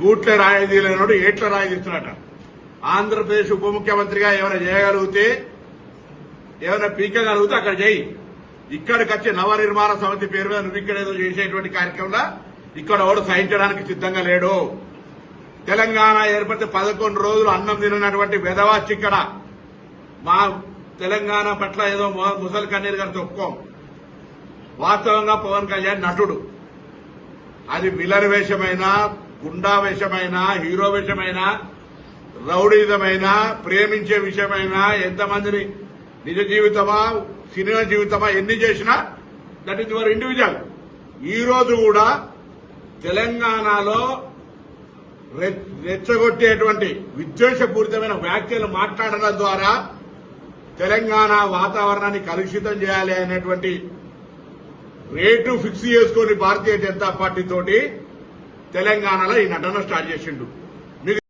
గూట్ల రాయితీ లేనోడు ఏట్ల రాయితీ ఇస్తున్నట. ఆంధ్రప్రదేశ్ ఉప ముఖ్యమంత్రిగా ఏమైనా చేయగలిగితే, ఏమైనా పీకగలిగితే అక్కడ చేయి. ఇక్కడికి వచ్చి నవనిర్మాణ సమితి పేరు మీద నువ్వు ఇక్కడ ఏదో చేసేటువంటి కార్యక్రమంలో ఇక్కడ ఎవడు సహించడానికి సిద్ధంగా లేడు. తెలంగాణ ఏర్పడితే 11 రోజులు అన్నం తినటువంటి వెధవాచి ఇక్కడ మా తెలంగాణ పట్ల ఏదో ముసలి కన్నీరు గారితో ఒప్పుకోం. వాస్తవంగా పవన్ కళ్యాణ్ నటుడు. అది విలన్ వేషమైనా, గుండా వేషమైనా, హీరో వేషమైనా, రౌడీజమైనా, ప్రేమించే విషయమైనా, ఎంతమందిని నిజ జీవితమా సినిమా జీవితమా ఎన్ని చేసినా దట్ ఈస్ యువర్ ఇండివిజువల్. ఈ రోజు కూడా తెలంగాణలో రెచ్చగొట్టేటువంటి విద్వేషపూరితమైన వ్యాఖ్యలు మాట్లాడడం ద్వారా తెలంగాణ వాతావరణాన్ని కలుషితం చేయాలి అనేటువంటి రేటు ఫిక్స్ చేసుకుని భారతీయ జనతా పార్టీ తోటి తెలంగాణలో ఈ నటన స్టార్ట్ చేసిండు.